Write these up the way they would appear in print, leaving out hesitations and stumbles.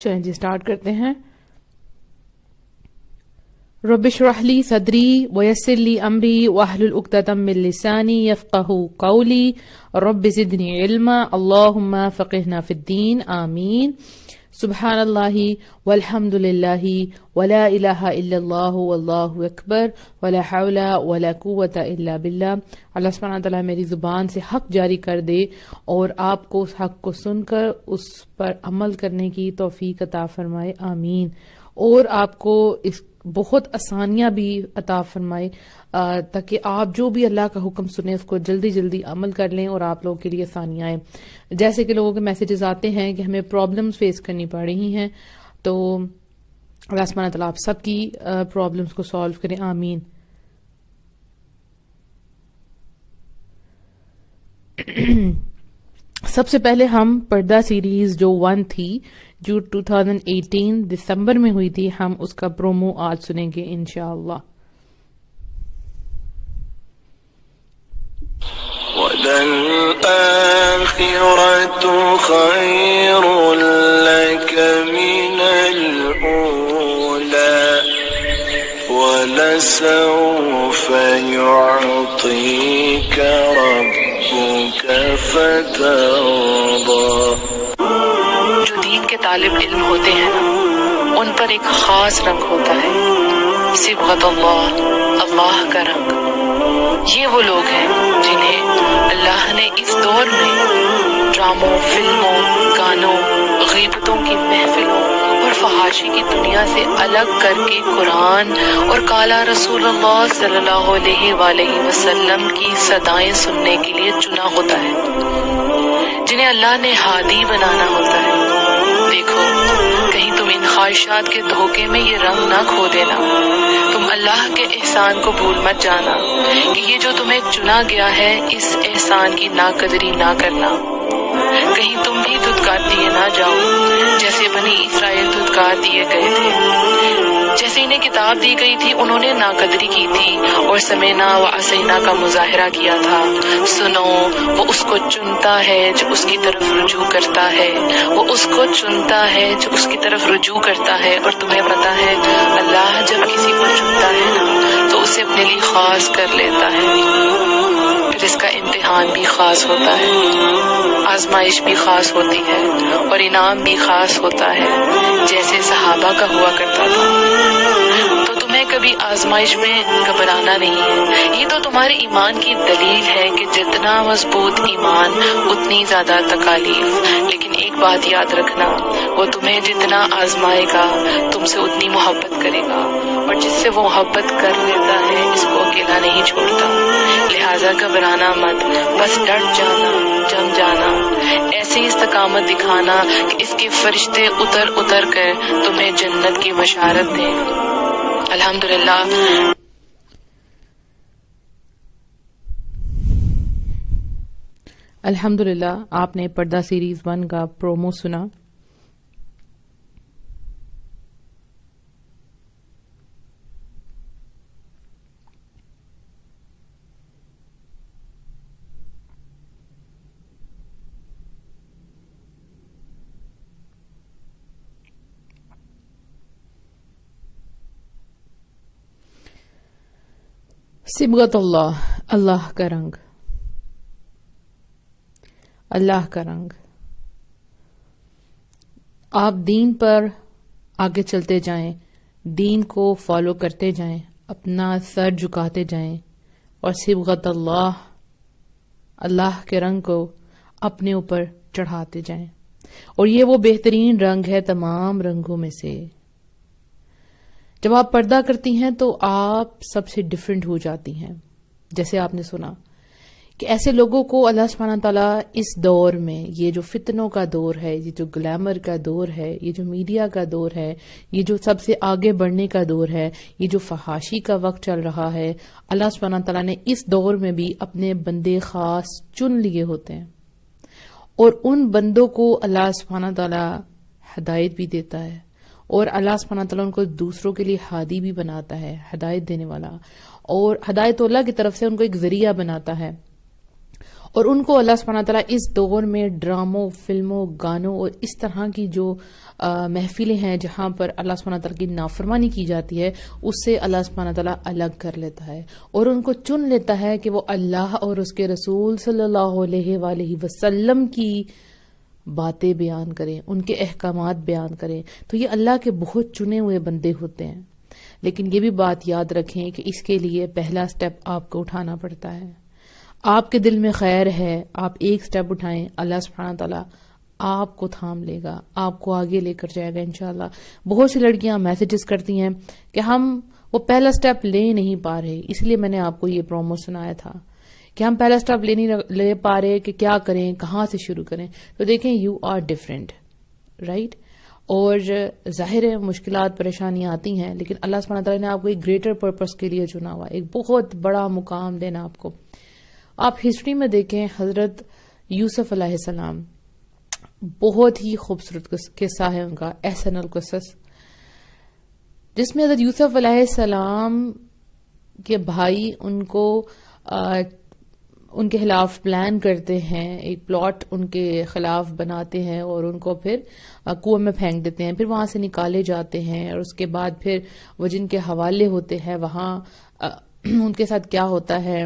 چلیں جی سٹارٹ کرتے ہیں. رب اشرح لی صدری ویسر لی امری واحلل عقدۃ من لسانی یفقہوا قولی رب زدنی علما اللہم فقہنا فی الدین آمین. سبحان اللہ والحمد للہ ولا الہ الا اللہ واللہ اکبر ولا حول ولا قوۃ الا باللہ. اللہ سبحانہ وتعالی میری زبان سے حق جاری کر دے اور آپ کو اس حق کو سن کر اس پر عمل کرنے کی توفیق عطا فرمائے آمین. اور آپ کو اس بہت آسانیاں بھی عطا فرمائے تاکہ آپ جو بھی اللہ کا حکم سنیں اس کو جلدی جلدی عمل کر لیں اور آپ لوگوں کے لیے آسانیاں آئیں. جیسے کہ لوگوں کے میسیجز آتے ہیں کہ ہمیں پرابلمز فیس کرنی پڑ رہی ہیں، تو اللہ سبحانہ تعالیٰ آپ سب کی پرابلمز کو سالو کریں آمین. سب سے پہلے ہم پردہ سیریز جو 1 تھی جو 2018 دسمبر میں ہوئی تھی، ہم اس کا پرومو آج سنیں گے انشاءاللہ. وَلَلْآخِرَةُ خَيْرٌ لَكَ مِنَ الْأُولَى وَلَسَوْفَ يُعْطِيكَ رَبُّكَ فَتَرْضَى. جو دین کے طالب علم ہوتے ہیں نا، ان پر ایک خاص رنگ ہوتا ہے، صبغت اللہ، اللہ کا رنگ. یہ وہ لوگ ہیں جنہیں اللہ نے اس دور میں ڈراموں، فلموں، گانوں، غیبتوں کی محفلوں اور فحاشی کی دنیا سے الگ کر کے قرآن اور کالا رسول اللہ صلی اللہ علیہ وآلہ وسلم کی صدائیں سننے کے لیے چنا ہوتا ہے، جنہیں اللہ نے ہادی بنانا ہوتا ہے. دیکھو کہیں تم ان خواہشات کے دھوکے میں یہ رنگ نہ کھو دینا. تم اللہ کے احسان کو بھول مت جانا کہ یہ جو تمہیں چنا گیا ہے، اس احسان کی ناقدری نہ کرنا. کہیں تم بھی دھتکار دیے نہ جاؤ جیسے بنی اسرائیل دھتکار دیے گئے تھے. جیسے انہیں کتاب دی گئی تھی انہوں نے ناقدری کی تھی اور سمینا و عصینا کا مظاہرہ کیا تھا. سنو، وہ اس کو چنتا ہے جو اس کی طرف رجوع کرتا ہے، وہ اس کو چنتا ہے جو اس کی طرف رجوع کرتا ہے. اور تمہیں پتا ہے اللہ جب کسی کو چنتا ہے نا تو اسے اپنے لیے خاص کر لیتا ہے، پھر اس کا امتحان بھی خاص ہوتا ہے، آزمائش بھی خاص ہوتی ہے اور انعام بھی خاص ہوتا ہے، جیسے صحابہ کا ہوا کرتا تھا. تو تمہیں کبھی آزمائش میں گھبرانا نہیں ہے. یہ تو تمہارے ایمان کی دلیل ہے کہ جتنا مضبوط ایمان اتنی زیادہ تکالیف. لیکن ایک بات یاد رکھنا، وہ تمہیں جتنا آزمائے گا تم سے اتنی محبت کرے گا، اور جس سے وہ محبت کر لیتا ہے اس کو اکیلا نہیں چھوڑتا. لہٰذا گھبرانا مت، بس ڈٹ جانا، جم جانا، ایسی استقامت دکھانا کہ اس کے فرشتے اتر اتر کر تمہیں جنت کی بشارت دیں. الحمدللہ. الحمدللہ آپ نے پردہ سیریز 1 کا پرومو سنا. صبغت اللہ، اللہ کا رنگ، اللہ کا رنگ. آپ دین پر آگے چلتے جائیں، دین کو فالو کرتے جائیں، اپنا سر جھکاتے جائیں اور صبغت اللہ، اللہ کے رنگ کو اپنے اوپر چڑھاتے جائیں. اور یہ وہ بہترین رنگ ہے تمام رنگوں میں سے. جب آپ پردہ کرتی ہیں تو آپ سب سے ڈفرینٹ ہو جاتی ہیں. جیسے آپ نے سنا کہ ایسے لوگوں کو اللہ سبحانہ تعالیٰ اس دور میں، یہ جو فتنوں کا دور ہے، یہ جو گلیمر کا دور ہے، یہ جو میڈیا کا دور ہے، یہ جو سب سے آگے بڑھنے کا دور ہے، یہ جو فحاشی کا وقت چل رہا ہے، اللہ سبحانہ تعالیٰ نے اس دور میں بھی اپنے بندے خاص چن لیے ہوتے ہیں. اور ان بندوں کو اللہ سبحانہ تعالیٰ ہدایت بھی دیتا ہے، اور اللہ سبحانہ تعالیٰ ان کو دوسروں کے لیے ہادی بھی بناتا ہے، ہدایت دینے والا. اور ہدایت اللہ کی طرف سے ان کو ایک ذریعہ بناتا ہے. اور ان کو اللہ سبحانہ تعالیٰ اس دور میں ڈراموں، فلموں، گانوں اور اس طرح کی جو محفلیں ہیں جہاں پر اللہ سبحانہ تعالیٰ کی نافرمانی کی جاتی ہے، اس سے اللہ سبحانہ تعالیٰ الگ کر لیتا ہے اور ان کو چن لیتا ہے کہ وہ اللہ اور اس کے رسول صلی اللہ علیہ وآلہ وسلم کی باتیں بیان کریں، ان کے احکامات بیان کریں. تو یہ اللہ کے بہت چنے ہوئے بندے ہوتے ہیں. لیکن یہ بھی بات یاد رکھیں کہ اس کے لیے پہلا سٹیپ آپ کو اٹھانا پڑتا ہے. آپ کے دل میں خیر ہے، آپ ایک سٹیپ اٹھائیں، اللہ سبحانہ تعالیٰ آپ کو تھام لے گا، آپ کو آگے لے کر جائے گا انشاءاللہ. بہت سی لڑکیاں میسیجز کرتی ہیں کہ ہم وہ پہلا سٹیپ لے نہیں پا رہے، اس لیے میں نے آپ کو یہ پرومو سنایا تھا کہ ہم پہلا سٹیپ لے پا رہے کہ کیا کریں، کہاں سے شروع کریں. تو دیکھیں یو آر ڈفرینٹ، رائٹ. اور ظاہر ہے مشکلات پریشانیاں آتی ہیں، لیکن اللہ سبحانہ تعالیٰ نے آپ کو ایک گریٹر پرپس کے لیے چنا ہوا، ایک بہت بڑا مقام دینا آپ کو. آپ ہسٹری میں دیکھیں حضرت یوسف علیہ السلام، بہت ہی خوبصورت قصہ ہے ان کا، احسن القصص، جس میں حضرت یوسف علیہ السلام کے بھائی ان کو ان کے خلاف پلان کرتے ہیں، ایک پلاٹ ان کے خلاف بناتے ہیں اور ان کو پھر کنویں میں پھینک دیتے ہیں. پھر وہاں سے نکالے جاتے ہیں اور اس کے بعد پھر وہ جن کے حوالے ہوتے ہیں وہاں ان کے ساتھ کیا ہوتا ہے،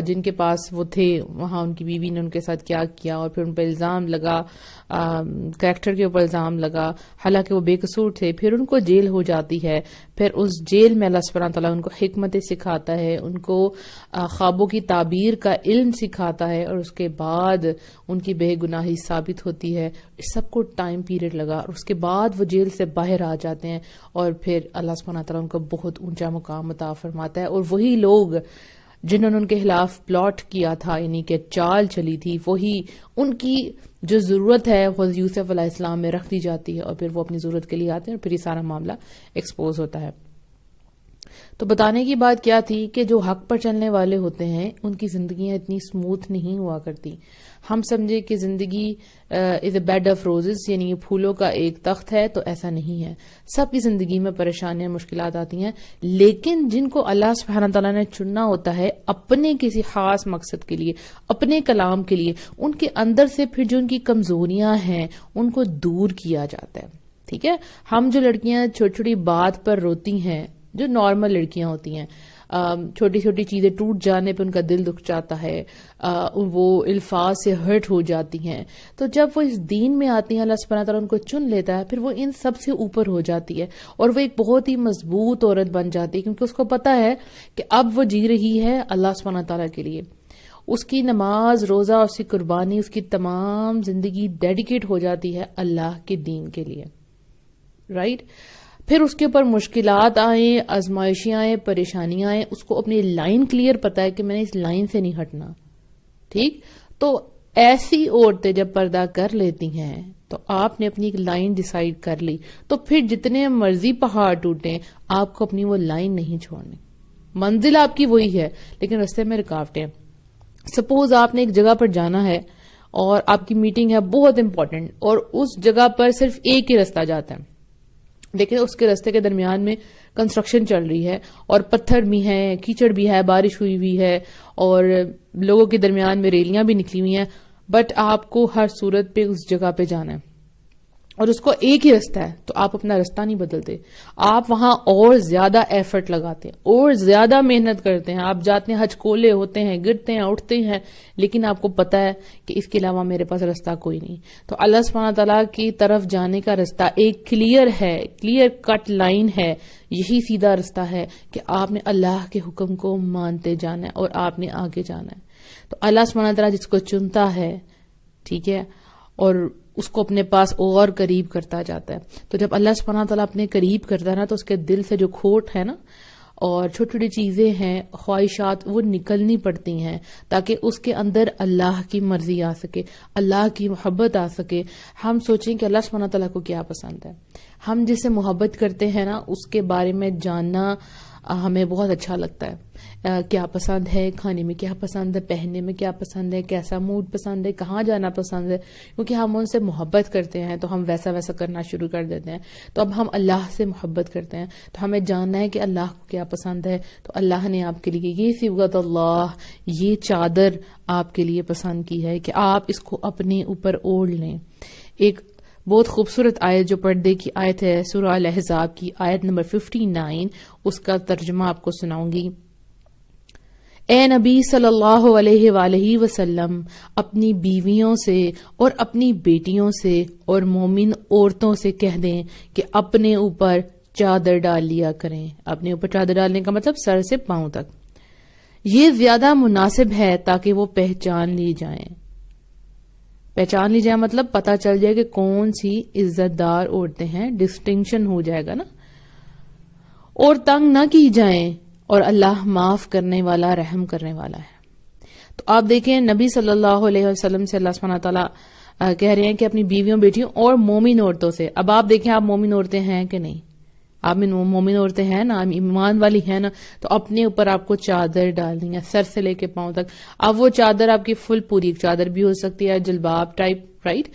جن کے پاس وہ تھے وہاں ان کی بیوی نے ان کے ساتھ کیا کیا اور پھر ان پر الزام لگا، کریکٹر کے اوپر الزام لگا، حالانکہ وہ بے قصور تھے. پھر ان کو جیل ہو جاتی ہے، پھر اس جیل میں اللہ سبحانہ تعالیٰ ان کو حکمتیں سکھاتا ہے، ان کو خوابوں کی تعبیر کا علم سکھاتا ہے اور اس کے بعد ان کی بے گناہی ثابت ہوتی ہے. اس سب کو ٹائم پیریڈ لگا اور اس کے بعد وہ جیل سے باہر آ جاتے ہیں اور پھر اللہ سبحانہ تعالیٰ ان کو بہت اونچا مقام عطا فرماتا ہے. اور وہی لوگ جنہوں نے ان کے خلاف پلاٹ کیا تھا، یعنی کہ چال چلی تھی، وہی ان کی جو ضرورت ہے حضرت یوسف علیہ السلام میں رکھ دی جاتی ہے اور پھر وہ اپنی ضرورت کے لیے آتے ہیں اور پھر یہ سارا معاملہ ایکسپوز ہوتا ہے. تو بتانے کی بات کیا تھی کہ جو حق پر چلنے والے ہوتے ہیں ان کی زندگیاں اتنی سموتھ نہیں ہوا کرتی. ہم سمجھے کہ زندگی از اے بیڈ آف روزز، یعنی یہ پھولوں کا ایک تخت ہے، تو ایسا نہیں ہے. سب کی زندگی میں پریشانیاں، مشکلات آتی ہیں، لیکن جن کو اللہ سبحانہ تعالیٰ نے چننا ہوتا ہے اپنے کسی خاص مقصد کے لیے، اپنے کلام کے لیے، ان کے اندر سے پھر جو ان کی کمزوریاں ہیں ان کو دور کیا جاتا ہے. ٹھیک ہے، ہم جو لڑکیاں چھوٹی چھوٹی بات پر روتی ہیں، جو نارمل لڑکیاں ہوتی ہیں، چھوٹی چھوٹی چیزیں ٹوٹ جانے پہ ان کا دل دکھ جاتا ہے، وہ الفاظ سے ہرٹ ہو جاتی ہیں، تو جب وہ اس دین میں آتی ہیں اللہ سبحانہ تعالیٰ ان کو چن لیتا ہے، پھر وہ ان سب سے اوپر ہو جاتی ہے اور وہ ایک بہت ہی مضبوط عورت بن جاتی ہے، کیونکہ اس کو پتا ہے کہ اب وہ جی رہی ہے اللہ سبحانہ تعالیٰ کے لیے. اس کی نماز، روزہ، اس کی قربانی، اس کی تمام زندگی ڈیڈیکیٹ ہو جاتی ہے اللہ کے دین کے لیے، رائٹ. پھر اس کے اوپر مشکلات آئیں، آزمائشیں آئیں، پریشانیاں آئیں، اس کو اپنی لائن کلیئر پتا ہے کہ میں نے اس لائن سے نہیں ہٹنا. ٹھیک، تو ایسی عورتیں جب پردہ کر لیتی ہیں تو آپ نے اپنی ایک لائن ڈیسائیڈ کر لی، تو پھر جتنے مرضی پہاڑ ٹوٹیں آپ کو اپنی وہ لائن نہیں چھوڑنی. منزل آپ کی وہی ہے لیکن رستے میں رکاوٹیں. سپوز آپ نے ایک جگہ پر جانا ہے اور آپ کی میٹنگ ہے بہت امپورٹنٹ اور اس جگہ پر صرف ایک ہی رستہ جاتا ہے، دیکھیں اس کے رستے کے درمیان میں کنسٹرکشن چل رہی ہے اور پتھر بھی ہیں، کیچڑ بھی ہے، بارش ہوئی ہوئی ہے اور لوگوں کے درمیان میں ریلیاں بھی نکلی ہوئی ہیں، بٹ آپ کو ہر صورت پہ اس جگہ پہ جانا ہے اور اس کو ایک ہی رستہ ہے، تو آپ اپنا رستہ نہیں بدلتے، آپ وہاں اور زیادہ ایفرٹ لگاتے ہیں اور زیادہ محنت کرتے ہیں. آپ جاتے ہیں، ہچکولے ہوتے ہیں، گرتے ہیں، اٹھتے ہیں، لیکن آپ کو پتا ہے کہ اس کے علاوہ میرے پاس رستہ کوئی نہیں. تو اللہ سبحانہ تعالیٰ کی طرف جانے کا رستہ ایک کلیئر ہے، کلیئر کٹ لائن ہے، یہی سیدھا رستہ ہے کہ آپ نے اللہ کے حکم کو مانتے جانا ہے اور آپ نے آگے جانا ہے. تو اللہ سبحانہ تعالیٰ جس کو چنتا ہے، ٹھیک ہے، اور اس کو اپنے پاس اور قریب کرتا جاتا ہے. تو جب اللہ سبحانہ تعالیٰ اپنے قریب کرتا ہے نا، تو اس کے دل سے جو کھوٹ ہے نا اور چھوٹی چھوٹی چیزیں ہیں، خواہشات، وہ نکلنی پڑتی ہیں تاکہ اس کے اندر اللہ کی مرضی آ سکے، اللہ کی محبت آ سکے. ہم سوچیں کہ اللہ سبحانہ تعالیٰ کو کیا پسند ہے، ہم جس سے محبت کرتے ہیں نا اس کے بارے میں جاننا ہمیں بہت اچھا لگتا ہے. کیا پسند ہے کھانے میں، کیا پسند ہے پہننے میں، کیا پسند ہے، کیسا موڈ پسند ہے، کہاں جانا پسند ہے، کیونکہ ہم ان سے محبت کرتے ہیں تو ہم ویسا ویسا کرنا شروع کر دیتے ہیں. تو اب ہم اللہ سے محبت کرتے ہیں تو ہمیں جاننا ہے کہ اللہ کو کیا پسند ہے. تو اللہ نے آپ کے لیے یہ صبغت اللہ، یہ چادر آپ کے لیے پسند کی ہے کہ آپ اس کو اپنے اوپر اوڑھ لیں. ایک بہت خوبصورت آیت جو پردے کی آیت ہے سورہ الاحزاب کی آیت نمبر 59، اس کا ترجمہ آپ کو سناؤں گی. اے نبی صلی اللہ علیہ وآلہ وسلم، اپنی بیویوں سے اور اپنی بیٹیوں سے اور مومن عورتوں سے کہہ دیں کہ اپنے اوپر چادر ڈال لیا کریں. اپنے اوپر چادر ڈالنے کا مطلب سر سے پاؤں تک. یہ زیادہ مناسب ہے تاکہ وہ پہچان لی جائیں. پہچان لی جائے مطلب پتہ چل جائے کہ کون سی عزت دار عورتیں ہیں، ڈسٹنکشن ہو جائے گا نا. اور تنگ نہ کی جائیں، اور اللہ معاف کرنے والا رحم کرنے والا ہے. تو آپ دیکھیں نبی صلی اللہ علیہ وسلم سے اللہ سبحانہ تعالیٰ کہہ رہے ہیں کہ اپنی بیویوں بیٹیوں اور مومن عورتوں سے. اب آپ دیکھیں آپ مومن عورتیں ہیں کہ نہیں، آپ مومن عورتیں ہیں نا، ایمان والی ہیں نا، تو اپنے اوپر آپ کو چادر ڈالنی ہے سر سے لے کے پاؤں تک. اب وہ چادر آپ کی فل پوری چادر بھی ہو سکتی ہے، جلباب ٹائپ، رائٹ.